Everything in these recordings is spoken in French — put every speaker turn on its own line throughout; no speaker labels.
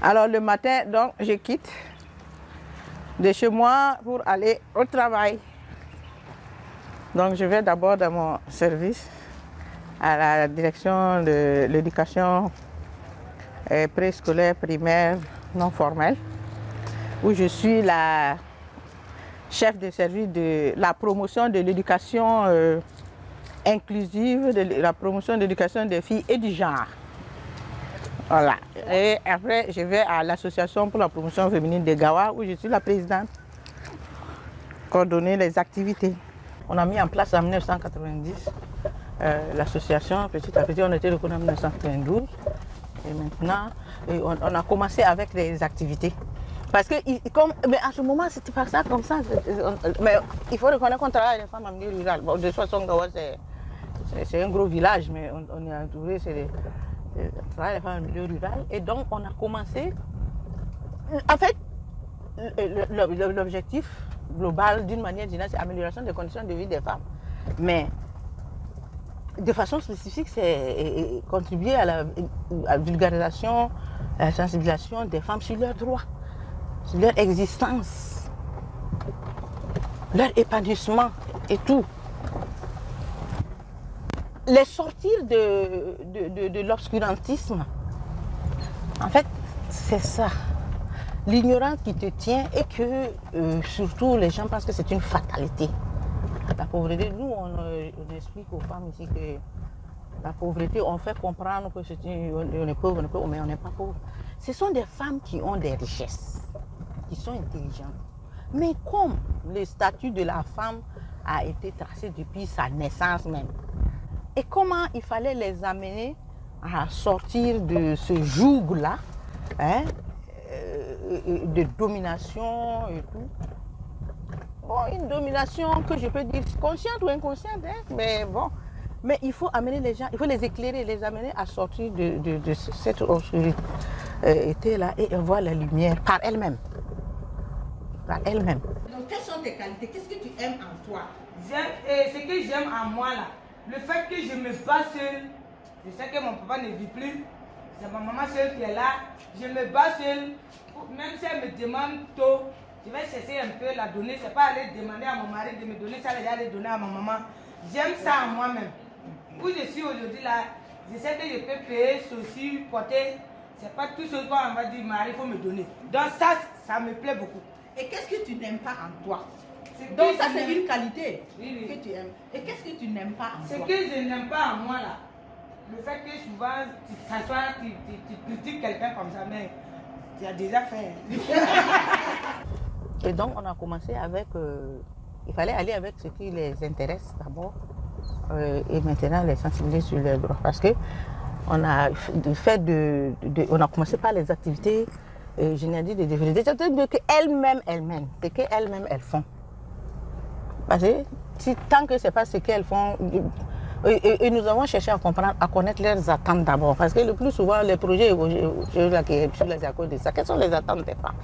Alors le matin, donc, je quitte de chez moi pour aller au travail. Donc je vais d'abord dans mon service à la direction de l'éducation préscolaire, primaire, non formelle, où je suis la chef de service de la promotion de l'éducation inclusive, de la promotion de l'éducation des filles et du genre. Voilà. Et après, je vais à l'association pour la promotion féminine de Gawa, où je suis la présidente, coordonner les activités. On a mis en place en 1990 l'association, petit à petit, on était reconnus en 1992. Et maintenant, on a commencé avec des activités. Parce que, mais à ce moment, c'était pas ça comme ça. Mais il faut reconnaître qu'on travaille les femmes en milieu rural. Bon, de toute façon, Gawa, c'est un gros village, mais on est entouré, c'est on travaille les femmes en milieu rural. Et donc, on a commencé. En fait, l'objectif global, d'une manière générale, c'est l'amélioration des conditions de vie des femmes. Mais de façon spécifique, c'est contribuer à la vulgarisation, à la sensibilisation des femmes sur leurs droits, sur leur existence, leur épanouissement et tout. Les sortir de l'obscurantisme, en fait, c'est ça. L'ignorance qui te tient et que surtout les gens pensent que c'est une fatalité. La pauvreté, nous on explique aux femmes ici que la pauvreté, on fait comprendre que on est pauvre, mais on n'est pas pauvre. Ce sont des femmes qui ont des richesses, qui sont intelligentes. Mais comme le statut de la femme a été tracé depuis sa naissance même, et comment il fallait les amener à sortir de ce joug-là, hein, de domination et tout. Bon, une domination que je peux dire consciente ou inconsciente, hein, mais bon. Mais il faut amener les gens, il faut les éclairer, les amener à sortir de cette obscurité-là et voir la lumière par elle-même. Par elle-même.
Donc, quelles sont tes qualités? Qu'est-ce que tu aimes en toi?
Ce que j'aime en moi, là, le fait que je me bats seule, je sais que mon papa ne vit plus, c'est ma maman seule qui est là, je me bats seule, même si elle me demande tôt, je vais chercher un peu la donner, c'est pas aller demander à mon mari de me donner ça, aller donner à ma maman. J'aime ça en moi-même. Où je suis aujourd'hui là, je sais que je peux payer, souci, porter, c'est pas tout ce qu'on va dire, Marie, il faut me donner. Donc ça me plaît beaucoup.
Et qu'est-ce que tu n'aimes pas en toi?
Donc
ça c'est une qualité
que
tu aimes. Et qu'est-ce que tu n'aimes pas en toi?
Ce que je n'aime pas en moi là, le fait que souvent tu t'assois, tu critiques quelqu'un comme ça, mais tu as déjà fait.
Et donc on a commencé avec, il fallait aller avec ce qui les intéresse d'abord, et maintenant les sensibiliser sur leurs droits. Parce que on a on a commencé par les activités, je n'ai dit de développer des activités qu'elles-mêmes elles font. Parce que tant que ce n'est pas ce qu'elles font, et nous avons cherché à comprendre, à connaître leurs attentes d'abord. Parce que le plus souvent, les projets sur les accords de ça, quelles sont les attentes des femmes?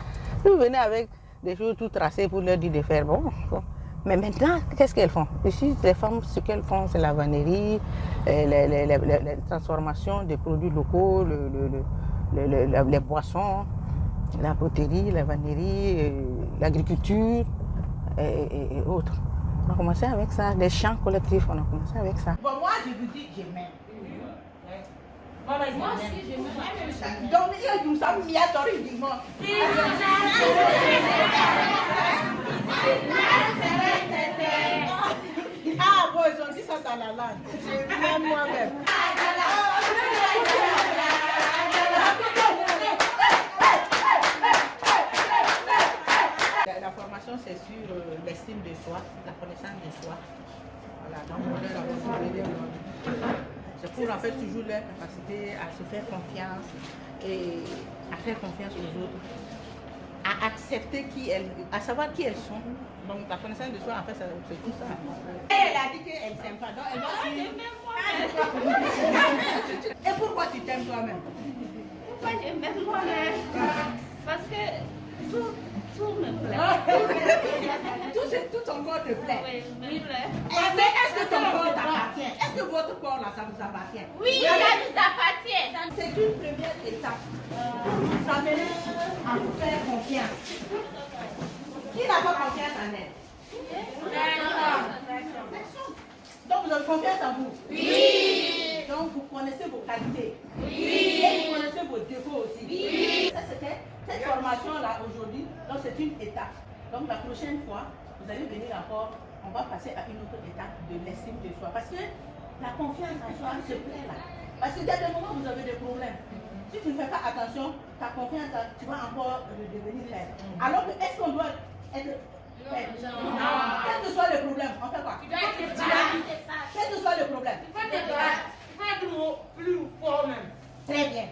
Vous venez avec des choses tout tracées pour leur dire de faire bon. Mais maintenant, qu'est-ce qu'elles font? Ici, les femmes, ce qu'elles font, c'est la vannerie, les transformations des produits locaux, les boissons, la poterie, la vannerie, l'agriculture et autres. On a commencé avec ça, les chants collectifs, on a commencé avec ça.
Bon, moi, je vous dis que j'aime. Moi aussi, je m'aime. Donc, nous sommes mis à torrer du monde. Ah, bon, ils ont dit ça dans la langue. Je m'aime moi-même. La formation, c'est sur l'estime de soi, la connaissance de soi. Voilà, donc on leur a donné c'est pour en fait toujours leur capacité à se faire confiance et à faire confiance aux autres, à accepter à savoir qui elles sont. Donc la connaissance de soi, en fait, c'est tout ça. Elle a dit qu'elle ne s'aime pas, donc elle va suivre. Et pourquoi tu t'aimes toi-même?
Pourquoi je m'aime moi-même? Parce que tout me plaît.
Tout ton corps te plaît.
Oui, me plaît.
Mais est-ce que ton corps t'appartient? Est-ce que votre corps là, ça vous appartient?
Oui, ça nous appartient.
C'est une première étape pour amener à vous faire confiance. Qui n'a pas confiance en elle? Donc vous avez confiance en vous? Oui. Donc vous connaissez vos qualités? Oui. Et vous connaissez vos défauts aussi? Oui. Ça c'était cette formation-là aujourd'hui, donc c'est une étape. Donc la prochaine fois, vous allez venir encore, on va passer à une autre étape de l'estime de soi. Parce que la confiance en soi se perd là. Parce qu'il y a des moments où vous avez des problèmes. Si tu ne fais pas attention, ta confiance, tu vas encore devenir faible. Alors que est-ce qu'on doit être faible? Quel que soit le problème, on fait quoi? Quel que soit le problème.
Il faut être plus fort même.
Très bien.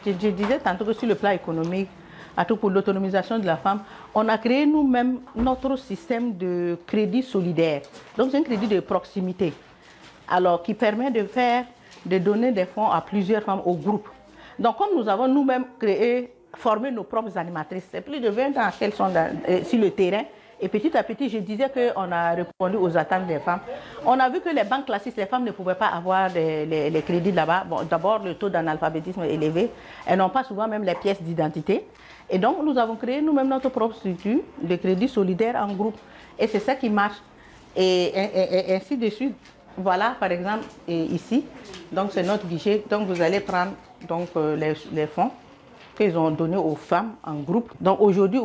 Je disais tantôt que sur le plan économique, à tout pour l'autonomisation de la femme, on a créé nous-mêmes notre système de crédit solidaire. Donc c'est un crédit de proximité, alors qui permet de donner des fonds à plusieurs femmes au groupe. Donc comme nous avons nous-mêmes formé nos propres animatrices, c'est plus de 20 ans qu'elles sont sur le terrain. Et petit à petit, je disais qu'on a répondu aux attentes des femmes. On a vu que les banques classiques, les femmes ne pouvaient pas avoir les crédits là-bas. Bon, d'abord, le taux d'analphabétisme est élevé. Elles n'ont pas souvent même les pièces d'identité. Et donc, nous avons créé nous-mêmes notre propre structure de crédit solidaire en groupe. Et c'est ça qui marche. Et ainsi de suite. Voilà, par exemple, ici. Donc, c'est notre guichet. Donc, vous allez prendre donc, les fonds qu'ils ont donné aux femmes en groupe. Donc aujourd'hui,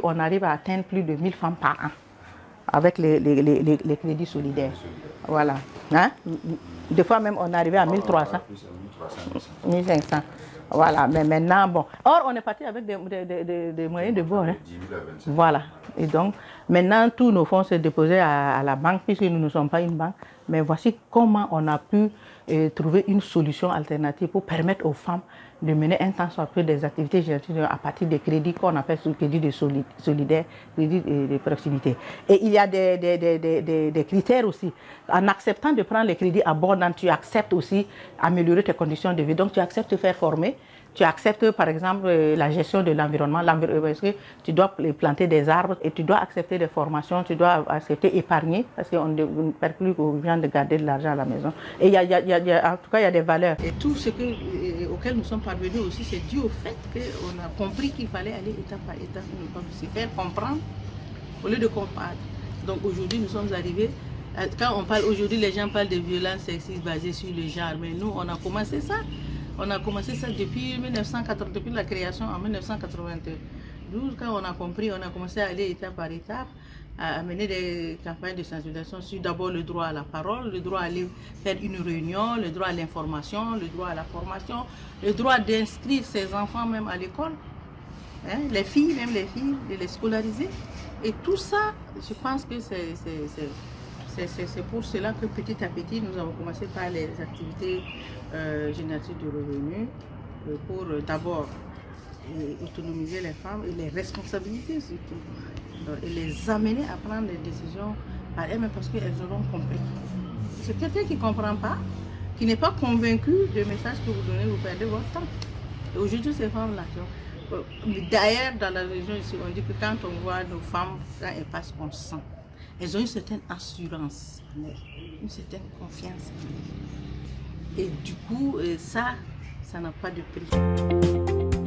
on arrive à atteindre plus de 1000 femmes par an avec les crédits solidaires. Voilà. Hein? Des fois même, on arrivait à 1300, 1500. Voilà, mais maintenant, bon. Or, on est parti avec des moyens de bord. Hein? Voilà. Et donc, maintenant, tous nos fonds se déposaient à la banque, puisque nous ne sommes pas une banque. Mais voici comment on a pu trouver une solution alternative pour permettre aux femmes de mener un temps soit peu des activités à partir des crédits qu'on appelle sous crédit de solidaire, crédit de proximité. Et il y a des critères aussi. En acceptant de prendre les crédits à bord, tu acceptes aussi améliorer tes conditions de vie. Donc tu acceptes de faire former. Tu acceptes par exemple la gestion de l'environnement, parce que tu dois planter des arbres et tu dois accepter des formations, tu dois accepter épargner, parce qu'on ne perd plus aux gens de garder de l'argent à la maison. Et en tout cas, il y a des valeurs.
Et tout ce auquel nous sommes parvenus aussi, c'est dû au fait qu'on a compris qu'il fallait aller étape par étape, se faire comprendre au lieu de comprendre. Donc aujourd'hui, nous sommes arrivés, quand on parle, aujourd'hui les gens parlent de violences sexistes basées sur le genre, mais nous, on a commencé ça. On a commencé ça depuis la création en 1992. Quand on a compris, on a commencé à aller étape par étape, à mener des campagnes de sensibilisation sur d'abord le droit à la parole, le droit à aller faire une réunion, le droit à l'information, le droit à la formation, le droit d'inscrire ses enfants même à l'école, hein, les filles, de les scolariser. Et tout ça, je pense que c'est pour cela que petit à petit, nous avons commencé par les activités génératives de revenus pour d'abord autonomiser les femmes et les responsabiliser surtout, et les amener à prendre des décisions par elles-mêmes parce qu'elles auront compris. C'est quelqu'un qui ne comprend pas, qui n'est pas convaincu du message que vous donnez, vous perdez votre temps. Et aujourd'hui, ces femmes-là, d'ailleurs, dans la région ici, on dit que quand on voit nos femmes, quand elles passent, on sent. Elles ont une certaine assurance, une certaine confiance. Et du coup, ça n'a pas de prix.